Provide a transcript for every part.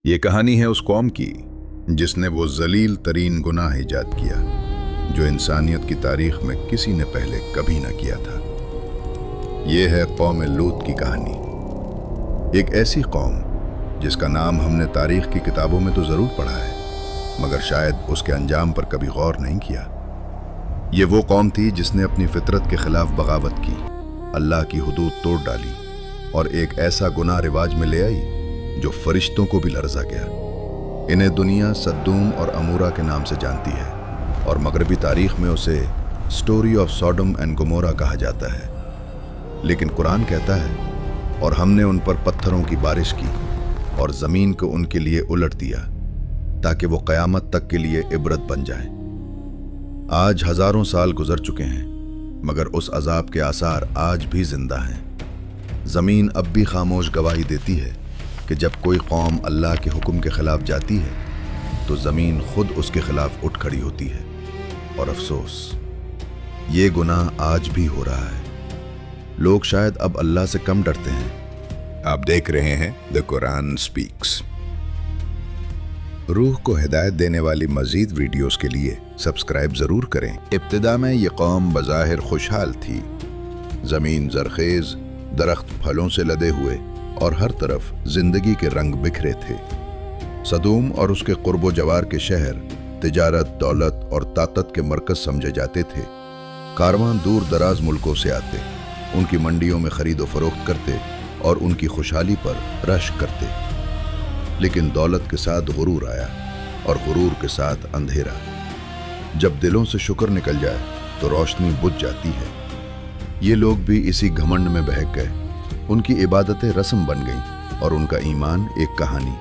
یہ کہانی ہے اس قوم کی جس نے وہ ذلیل ترین گناہ ایجاد کیا جو انسانیت کی تاریخ میں کسی نے پہلے کبھی نہ کیا تھا۔ یہ ہے قوم لوط کی کہانی، ایک ایسی قوم جس کا نام ہم نے تاریخ کی کتابوں میں تو ضرور پڑھا ہے، مگر شاید اس کے انجام پر کبھی غور نہیں کیا۔ یہ وہ قوم تھی جس نے اپنی فطرت کے خلاف بغاوت کی، اللہ کی حدود توڑ ڈالی اور ایک ایسا گناہ رواج میں لے آئی جو فرشتوں کو بھی لرزا گیا۔ انہیں دنیا سدوم اور امورا کے نام سے جانتی ہے اور مغربی تاریخ میں اسے سٹوری آف سوڈم اینڈ گمورا کہا جاتا ہے۔ لیکن قرآن کہتا ہے، اور ہم نے ان پر پتھروں کی بارش کی اور زمین کو ان کے لیے الٹ دیا تاکہ وہ قیامت تک کے لیے عبرت بن جائیں۔ آج ہزاروں سال گزر چکے ہیں مگر اس عذاب کے آثار آج بھی زندہ ہیں۔ زمین اب بھی خاموش گواہی دیتی ہے کہ جب کوئی قوم اللہ کے حکم کے خلاف جاتی ہے تو زمین خود اس کے خلاف اٹھ کھڑی ہوتی ہے۔ اور افسوس، یہ گناہ آج بھی ہو رہا ہے۔ لوگ شاید اب اللہ سے کم ڈرتے ہیں۔ آپ دیکھ رہے ہیں دی قرآن اسپیکس۔ روح کو ہدایت دینے والی مزید ویڈیوز کے لیے سبسکرائب ضرور کریں۔ ابتدا میں یہ قوم بظاہر خوشحال تھی، زمین زرخیز، درخت پھلوں سے لدے ہوئے اور ہر طرف زندگی کے رنگ بکھرے تھے۔ سدوم اور اس کے قرب و جوار کے شہر تجارت، دولت اور طاقت کے مرکز سمجھے جاتے تھے۔ کاروان دور دراز ملکوں سے آتے، ان کی منڈیوں میں خرید و فروخت کرتے اور ان کی خوشحالی پر رشک کرتے۔ لیکن دولت کے ساتھ غرور آیا اور غرور کے ساتھ اندھیرا۔ جب دلوں سے شکر نکل جائے تو روشنی بجھ جاتی ہے۔ یہ لوگ بھی اسی گھمنڈ میں بہک گئے۔ ان کی عبادتیں رسم بن گئیں اور ان کا ایمان ایک کہانی۔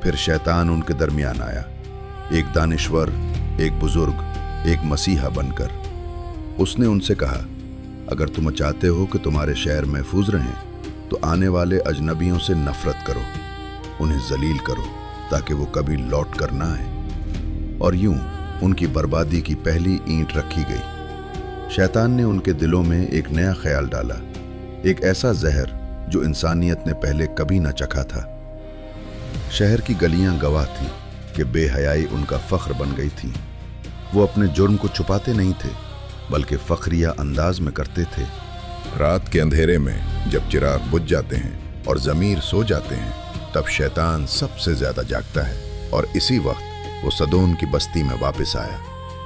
پھر شیطان ان کے درمیان آیا، ایک دانشور، ایک بزرگ، ایک مسیحا بن کر۔ اس نے ان سے کہا، اگر تم چاہتے ہو کہ تمہارے شہر محفوظ رہیں تو آنے والے اجنبیوں سے نفرت کرو، انہیں ذلیل کرو تاکہ وہ کبھی لوٹ کر نہ آئیں۔ اور یوں ان کی بربادی کی پہلی اینٹ رکھی گئی۔ شیطان نے ان کے دلوں میں ایک نیا خیال ڈالا، ایک ایسا زہر جو انسانیت نے پہلے کبھی نہ چکھا تھا۔ شہر کی گلیاں گواہ تھیں کہ بے حیائی ان کا فخر بن گئی تھی۔ وہ اپنے جرم کو چھپاتے نہیں تھے بلکہ فخریہ انداز میں کرتے تھے۔ رات کے اندھیرے میں جب چراغ بجھ جاتے ہیں اور ضمیر سو جاتے ہیں تب شیطان سب سے زیادہ جاگتا ہے، اور اسی وقت وہ سدوم کی بستی میں واپس آیا۔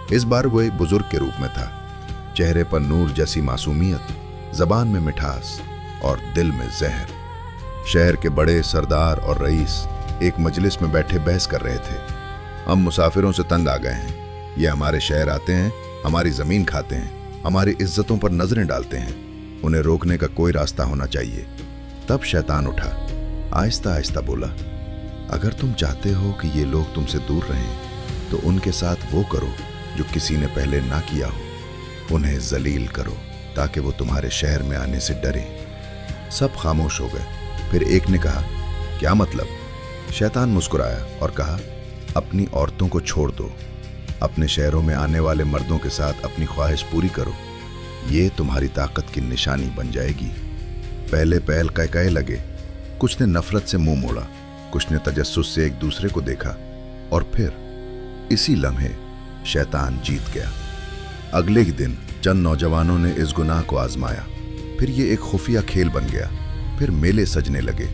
اس بار وہ ایک بزرگ کے روپ میں تھا، چہرے پر نور جیسی معصومیت، زبان میں مٹھاس اور دل میں زہر۔ شہر کے بڑے سردار اور رئیس ایک مجلس میں بیٹھے بحث کر رہے تھے۔ ہم مسافروں سے تنگ آ گئے ہیں، یہ ہمارے شہر آتے ہیں، ہماری زمین کھاتے ہیں، ہماری عزتوں پر نظریں ڈالتے ہیں، انہیں روکنے کا کوئی راستہ ہونا چاہیے۔ تب شیطان اٹھا، آہستہ آہستہ بولا، اگر تم چاہتے ہو کہ یہ لوگ تم سے دور رہیں تو ان کے ساتھ وہ کرو جو کسی نے پہلے نہ کیا ہو، انہیں ذلیل کرو تاکہ وہ تمہارے شہر میں آنے سے ڈریں۔ سب خاموش ہو گئے۔ پھر ایک نے کہا، کیا مطلب؟ شیطان مسکرایا اور کہا، اپنی عورتوں کو چھوڑ دو، اپنے شہروں میں آنے والے مردوں کے ساتھ اپنی خواہش پوری کرو، یہ تمہاری طاقت کی نشانی بن جائے گی۔ پہلے پہل قہقہے لگے، کچھ نے نفرت سے منہ موڑا، کچھ نے تجسس سے ایک دوسرے کو دیکھا، اور پھر اسی لمحے شیطان جیت گیا۔ اگلے ہی دن چند نوجوانوں نے اس گناہ کو آزمایا، پھر یہ ایک خفیہ کھیل بن گیا، پھر میلے سجنے لگے،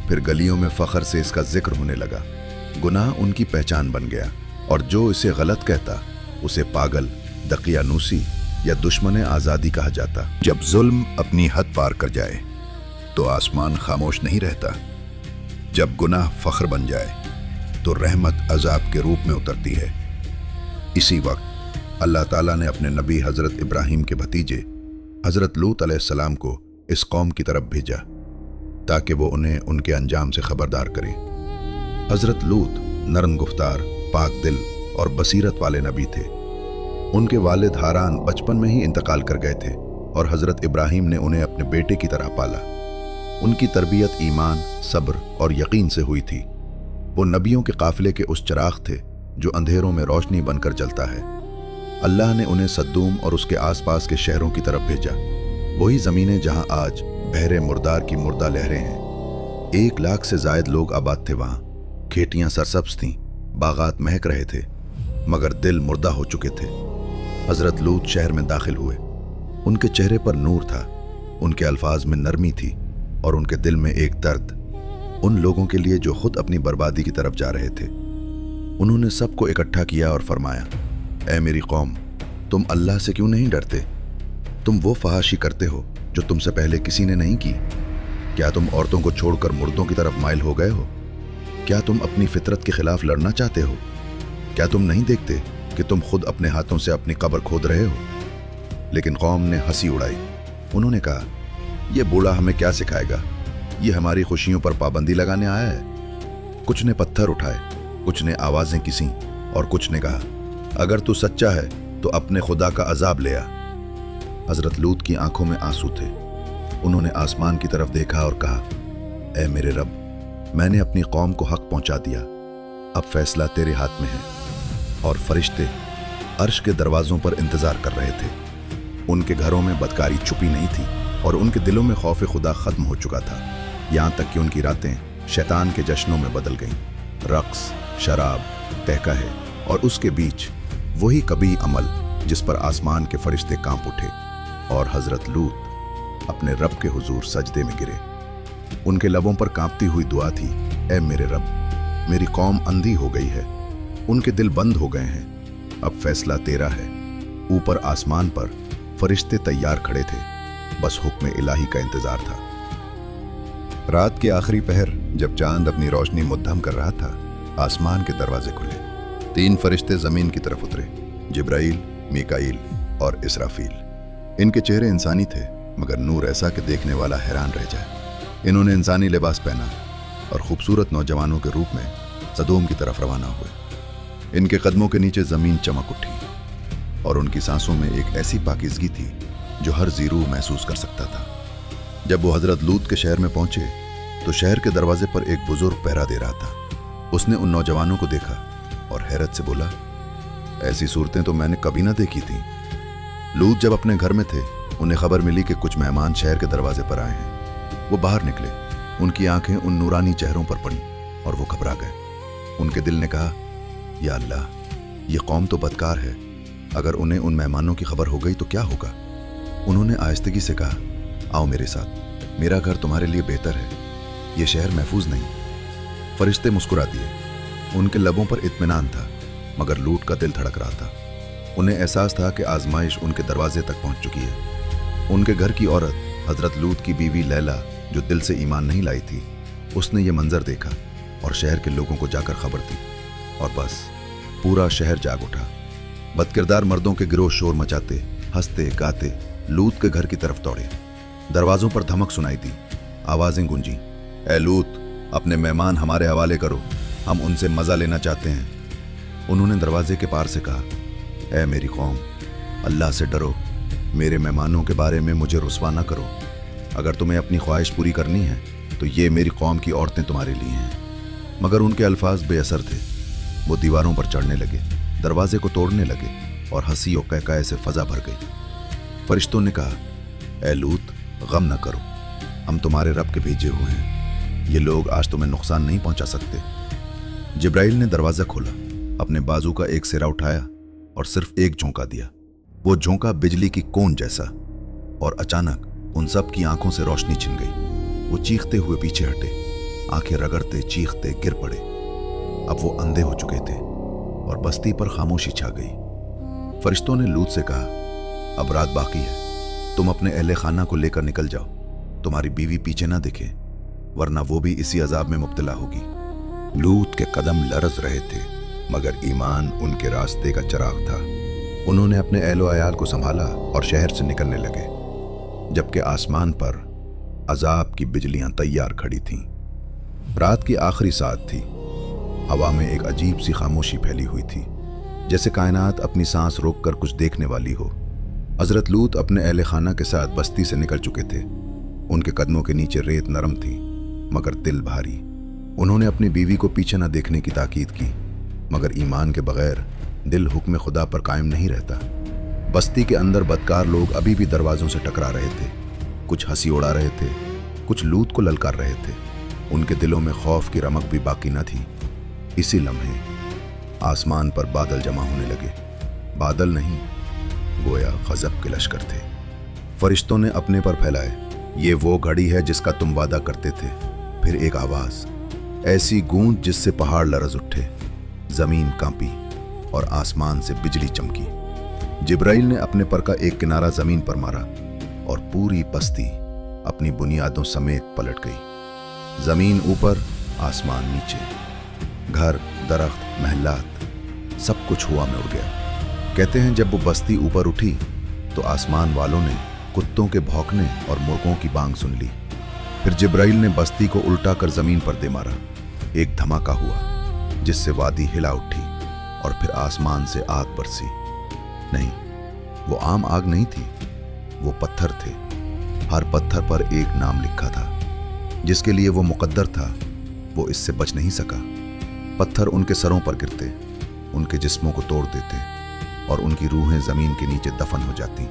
پھر گلیوں میں فخر سے اس کا ذکر ہونے لگا۔ گناہ ان کی پہچان بن گیا، اور جو اسے غلط کہتا اسے پاگل، دقیانوسی یا دشمن آزادی کہا جاتا۔ جب ظلم اپنی حد پار کر جائے تو آسمان خاموش نہیں رہتا، جب گناہ فخر بن جائے تو رحمت عذاب کے روپ میں اترتی ہے۔ اسی وقت اللہ تعالیٰ نے اپنے نبی حضرت ابراہیم کے بھتیجے حضرت لوط علیہ السلام کو اس قوم کی طرف بھیجا تاکہ وہ انہیں ان کے انجام سے خبردار کریں۔ حضرت لوط نرم گفتار، پاک دل اور بصیرت والے نبی تھے۔ ان کے والد ہاران بچپن میں ہی انتقال کر گئے تھے اور حضرت ابراہیم نے انہیں اپنے بیٹے کی طرح پالا۔ ان کی تربیت ایمان، صبر اور یقین سے ہوئی تھی۔ وہ نبیوں کے قافلے کے اس چراغ تھے جو اندھیروں میں روشنی بن کر جلتا ہے۔ اللہ نے انہیں سدوم اور اس کے آس پاس کے شہروں کی طرف بھیجا، وہی زمینیں جہاں آج بحر مردار کی مردہ لہریں ہیں۔ 1 لاکھ سے زائد لوگ آباد تھے وہاں۔ खेतियां सरसब्ज थीं, बागात महक रहे थे, मगर दिल मुर्दा हो चुके थे। हजरत लूत शहर में दाखिल हुए। उनके चेहरे पर नूर था, उनके अल्फाज में नरमी थी और उनके दिल में एक दर्द उन लोगों के लिए जो खुद अपनी बर्बादी की तरफ जा रहे थे। उन्होंने सबको इकट्ठा किया और फरमाया, ऐ मेरी कौम, तुम अल्लाह से क्यों नहीं डरते? तुम वो फहाशी करते हो जो तुमसे पहले किसी ने नहीं की। क्या तुम औरतों को छोड़कर मुर्दों की तरफ माइल हो गए हो? क्या तुम अपनी फितरत के खिलाफ लड़ना चाहते हो? क्या तुम नहीं देखते कि तुम खुद अपने हाथों से अपनी कब्र खोद रहे हो? लेकिन कौम ने हंसी उड़ाई। उन्होंने कहा, यह बूढ़ा हमें क्या सिखाएगा? ये हमारी खुशियों पर पाबंदी लगाने आया है। कुछ ने पत्थर उठाए, कुछ ने आवाजें किसी और कुछ ने कहा, अगर तू सच्चा है तो अपने खुदा का अजाब ले आ। हजरत लूत की आंखों में आंसू थे। उन्होंने आसमान की तरफ देखा और कहा, ऐ मेरे रब, मैंने अपनी कौम को हक पहुंचा दिया, अब फैसला तेरे हाथ में है। और फरिश्ते अर्श के दरवाजों पर इंतजार कर रहे थे। उनके घरों में बदकारी छुपी नहीं थी और उनके दिलों में खौफ खुदा खत्म हो चुका था, यहाँ तक कि उनकी रातें शैतान के जश्नों में बदल गईं। रक्स, शराब, तहकहे और उसके बीच वही कभी अमल जिस पर आसमान के फरिश्ते कांप उठे और हजरत लूत अपने रब के हुजूर सजदे में गिरे। उनके लबों पर कांपती हुई दुआ थी, ऐ मेरे रब, मेरी कौम अंधी हो गई है, उनके दिल बंद हो गए हैं, अब फैसला तेरा है। ऊपर आसमान पर फरिश्ते तैयार खड़े थे, बस हुक्म इलाही का इंतजार था। रात के आखिरी पहर जब चांद अपनी रोशनी मुद्दम कर रहा था, आसमान के दरवाजे खुले। 3 फरिश्ते जमीन की तरफ उतरे, जिब्राइल, मीकाईल और इसराफील। इनके चेहरे इंसानी थे, मगर नूर ऐसा कि देखने वाला हैरान रह जाए। इन्होंने इंसानी लिबास पहना और खूबसूरत नौजवानों के रूप में सदोम की तरफ रवाना हुए। इनके कदमों के नीचे जमीन चमक उठी और उनकी सांसों में एक ऐसी पाकीज़गी थी जो हर ज़ीरू महसूस कर सकता था। जब वो हजरत लूत के शहर में पहुंचे तो शहर के दरवाजे पर एक बुजुर्ग पहरा दे रहा था। उसने उन नौजवानों को देखा और हैरत से बोला, ऐसी सूरतें तो मैंने कभी ना देखी थी। लूत जब अपने घर में थे, उन्हें खबर मिली कि कुछ मेहमान शहर के दरवाजे पर आए हैं। वो बाहर निकले, उनकी आंखें उन नूरानी चेहरों पर पड़ी और वो घबरा गए। उनके दिल ने कहा, या अल्लाह, ये कौम तो बदकार है, अगर उन्हें उन मेहमानों की खबर हो गई तो क्या होगा? उन्होंने आहिस्तगी से कहा, आओ मेरे साथ, मेरा घर तुम्हारे लिए बेहतर है, ये शहर महफूज नहीं। फरिश्ते मुस्कुरा दिए। उनके लबों पर इत्मीनान था, मगर लूट का दिल धड़क रहा था। उन्हें एहसास था कि आजमाइश उनके दरवाजे तक पहुंच चुकी है। उनके घर की औरत हजरत लूत की बीवी लैला, जो दिल से ईमान नहीं लाई थी, उसने ये मंजर देखा और शहर के लोगों को जाकर खबर दी और बस पूरा शहर जाग उठा। बदकिरदार मर्दों के गिरोह शोर मचाते, हंसते गाते लूत के घर की तरफ दौड़े। दरवाजों पर धमक सुनाई दी, आवाजें गूंजी, ऐ लूत, अपने मेहमान हमारे हवाले करो, हम उनसे मजा लेना चाहते हैं। उन्होंने दरवाजे के पार से कहा, ऐ मेरी कौम, अल्लाह से डरो, मेरे मेहमानों के बारे में मुझे रुस्वा न करो। अगर तुम्हें अपनी ख्वाहिश पूरी करनी है तो ये मेरी कौम की औरतें तुम्हारे लिए हैं। मगर उनके अल्फाज बेअसर थे। वो दीवारों पर चढ़ने लगे, दरवाजे को तोड़ने लगे और हंसी और कहकाए से फजा भर गई। फरिश्तों ने कहा, ऐ लूत, गम न करो, हम तुम्हारे रब के भेजे हुए हैं, ये लोग आज तुम्हें नुकसान नहीं पहुंचा सकते। जिब्राइल ने दरवाजा खोला, अपने बाजू का एक सिरा उठाया और सिर्फ एक झोंका दिया। वो झोंका बिजली की कौन जैसा, और अचानक उन सब की आंखों से रोशनी छिन गई। वो चीखते हुए पीछे हटे, आंखें रगड़ते चीखते गिर पड़े। अब वो अंधे हो चुके थे और बस्ती पर खामोशी छा गई। फरिश्तों ने लूत से कहा, अब रात बाकी है, तुम अपने अहले खाना को लेकर निकल जाओ, तुम्हारी बीवी पीछे ना दिखे, वरना वो भी इसी अजाब में मुब्तला होगी। लूत के कदम लरज रहे थे, मगर ईमान उनके रास्ते का चिराग था। उन्होंने अपने अहलो अयाल को संभाला और शहर से निकलने लगे, जबकि आसमान पर अजाब की बिजलियां तैयार खड़ी थीं। रात की आखिरी सात थी। हवा में एक अजीब सी खामोशी फैली हुई थी, जैसे कायनात अपनी सांस रोककर कुछ देखने वाली हो। हजरत लूत अपने अहले खाना के साथ बस्ती से निकल चुके थे। उनके कदमों के नीचे रेत नरम थी, मगर दिल भारी। उन्होंने अपनी बीवी को पीछे न देखने की ताकीद की, मगर ईमान के बगैर दिल हुक्म खुदा पर कायम नहीं रहता। बस्ती के अंदर बदकार लोग अभी भी दरवाजों से टकरा रहे थे, कुछ हंसी उड़ा रहे थे, कुछ लूत को ललकार रहे थे। उनके दिलों में खौफ की रमक भी बाकी न थी। इसी लम्हे आसमान पर बादल जमा होने लगे। बादल नहीं, गोया गजब के लश्कर थे। फरिश्तों ने अपने पर फैलाए, ये वो घड़ी है जिसका तुम वादा करते थे। फिर एक आवाज, ऐसी गूंज जिससे पहाड़ लरज उठे, जमीन कांपी और आसमान से बिजली चमकी। जिब्राइल ने अपने पर का एक किनारा जमीन पर मारा और पूरी बस्ती अपनी बुनियादों समेत पलट गई। जमीन ऊपर, आसमान नीचे, घर, दरख्त, महलात, सब कुछ हुआ में उड़ गया। कहते हैं जब वो बस्ती ऊपर उठी तो आसमान वालों ने कुत्तों के भौंकने और मुर्गों की बांग सुन ली। फिर जिब्राइल ने बस्ती को उल्टा कर जमीन पर दे मारा। एक धमाका हुआ जिससे वादी हिला उठी और फिर आसमान से आग बरसी। नहीं, वो आम आग नहीं थी, वो पत्थर थे। हर पत्थर पर एक नाम लिखा था। जिसके लिए वो मुकद्दर था वो इससे बच नहीं सका। पत्थर उनके सरों पर गिरते, उनके जिस्मों को तोड़ देते और उनकी रूहें जमीन के नीचे दफन हो जाती।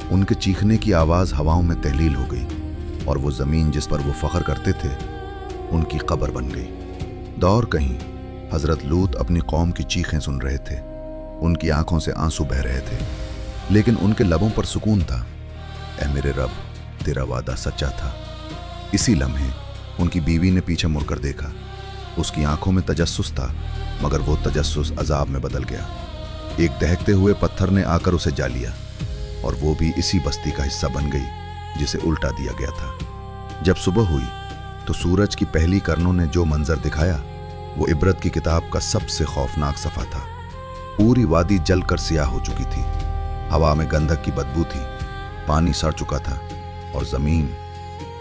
उनके चीखने की आवाज हवाओं में तहलील हो गई और वो जमीन जिस पर वो फख्र करते थे उनकी कब्र बन गई। दौर कहीं हजरत लूत अपनी कौम की चीखें सुन रहे थे। उनकी आंखों से आंसू बह रहे थे, लेकिन उनके लबों पर सुकून था। ऐ मेरे रब, तेरा वादा सच्चा था। इसी लम्हे उनकी बीवी ने पीछे मुड़कर देखा। उसकी आंखों में तजस्सुस था, मगर वो तजस्सुस अजाब में बदल गया। एक दहकते हुए पत्थर ने आकर उसे जा लिया और वो भी इसी बस्ती का हिस्सा बन गई जिसे उल्टा दिया गया था। जब सुबह हुई तो सूरज की पहली किरणों ने जो मंजर दिखाया वो इबरत की किताब का सबसे खौफनाक सफ़ा था। पूरी वादी जलकर सियाह हो चुकी थी। हवा में गंधक की बदबू थी, पानी सड़ चुका था और जमीन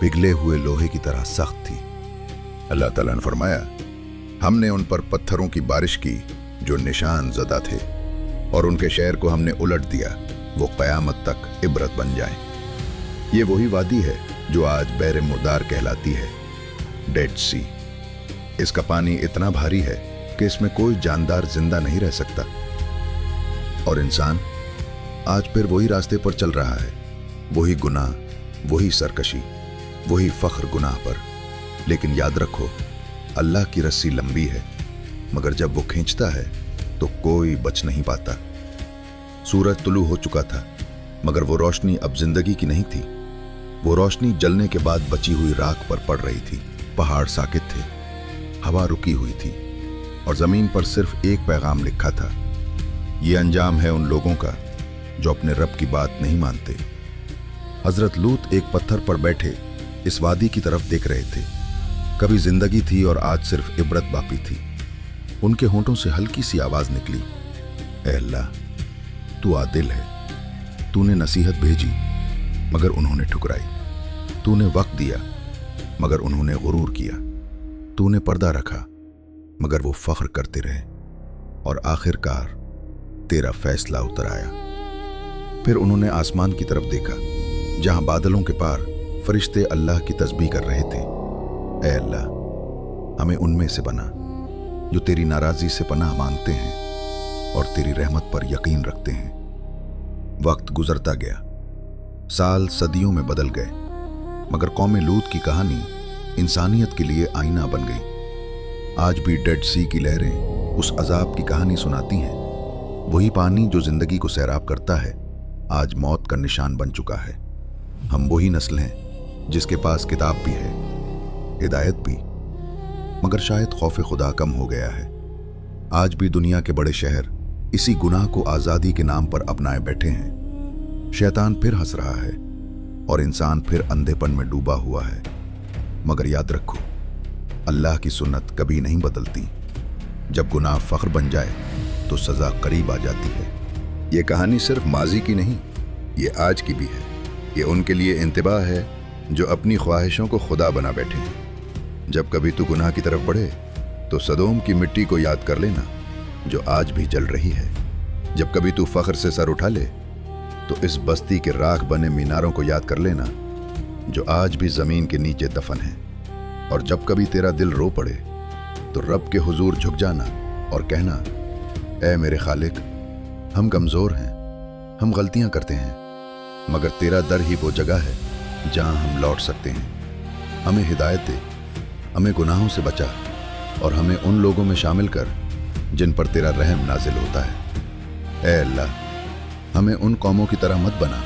पिघले हुए लोहे की तरह सख्त थी। अल्लाह ताला ने फरमाया, हमने उन पर पत्थरों की बारिश की जो निशान ज़दा थे और उनके शहर को हमने उलट दिया, वो क़यामत तक इबरत बन जाए। ये वही वादी है जो आज बैर मुर्दार कहलाती है, डेड सी। इसका पानी इतना भारी है कि इसमें कोई जानदार जिंदा नहीं रह सकता। और इंसान आज फिर वही रास्ते पर चल रहा है, वही गुनाह, वही सरकशी, वही फख्र गुनाह पर। लेकिन याद रखो, अल्लाह की रस्सी लंबी है, मगर जब वो खींचता है तो कोई बच नहीं पाता। सूरज तुलू हो चुका था, मगर वो रोशनी अब जिंदगी की नहीं थी। वो रोशनी जलने के बाद बची हुई राख पर पड़ रही थी। पहाड़ साकित थे, हवा रुकी हुई थी और जमीन पर सिर्फ एक पैगाम लिखा था, ये अंजाम है उन लोगों का जो अपने रब की बात नहीं मानते। हजरत लूत एक पत्थर पर बैठे इस वादी की तरफ देख रहे थे। कभी जिंदगी थी और आज सिर्फ इबरत बाकी थी। उनके होंठों से हल्की सी आवाज निकली, ऐ अल्लाह, तू आदिल है। तूने नसीहत भेजी मगर उन्होंने ठुकराई। तूने वक्त दिया मगर उन्होंने गुरूर किया। तूने पर्दा रखा मगर वो फख्र करते रहे और आखिरकार तेरा फैसला उतर आया। फिर उन्होंने आसमान की तरफ देखा जहां बादलों के पार फरिश्ते अल्लाह की तस्बीह कर रहे थे। ऐ अल्लाह, हमें उनमें से बना जो तेरी नाराजी से पनाह मांगते हैं और तेरी रहमत पर यकीन रखते हैं। वक्त गुजरता गया, साल सदियों में बदल गए, मगर कौम लूत की कहानी इंसानियत के लिए आईना बन गई। आज भी डेड सी की लहरें उस अजाब की कहानी सुनाती हैं। वही पानी जो जिंदगी को सैराब करता है आज मौत का निशान बन चुका है। हम वही नस्ल हैं जिसके पास किताब भी है, हिदायत भी, मगर शायद खौफ खुदा कम हो गया है। आज भी दुनिया के बड़े शहर इसी गुनाह को आज़ादी के नाम पर अपनाए बैठे हैं। शैतान फिर हंस रहा है और इंसान फिर अंधेपन में डूबा हुआ है। मगर याद रखो, अल्लाह की सुन्नत कभी नहीं बदलती। जब गुनाह फख्र बन जाए तो सज़ा करीब आ जाती है। ये कहानी सिर्फ माजी की नहीं, ये आज की भी है। ये उनके लिए इंतबाह है जो अपनी ख्वाहिशों को खुदा बना बैठे हैं। जब कभी तू गुनाह की तरफ बढ़े तो सदोम की मिट्टी को याद कर लेना जो आज भी जल रही है। जब कभी तू फख्र से सर उठा ले तो इस बस्ती के राख बने मीनारों को याद कर लेना जो आज भी जमीन के नीचे दफन है। और जब कभी तेरा दिल रो पड़े तो रब के हुजूर झुक जाना और कहना, ऐ मेरे खालिक, हम कमज़ोर हैं, हम गलतियां करते हैं, मगर तेरा दर ही वो जगह है जहां हम लौट सकते हैं। हमें हिदायत दे, हमें गुनाहों से बचा اور ہمیں ان لوگوں میں شامل کر جن پر تیرا رحم نازل ہوتا ہے۔ اے اللہ، ہمیں ان قوموں کی طرح مت بنا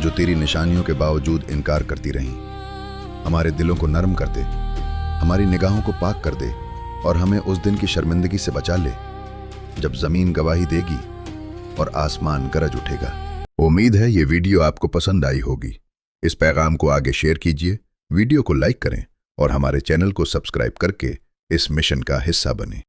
جو تیری نشانیوں کے باوجود انکار کرتی رہیں۔ ہمارے دلوں کو نرم کر دے، ہماری نگاہوں کو پاک کر دے، اور ہمیں اس دن کی شرمندگی سے بچا لے جب زمین گواہی دے گی اور آسمان گرج اٹھے گا۔ امید ہے یہ ویڈیو آپ کو پسند آئی ہوگی۔ اس پیغام کو آگے شیئر کیجیے، ویڈیو کو لائک کریں اور ہمارے چینل کو سبسکرائب کر کے اس مشن کا حصہ بنیں۔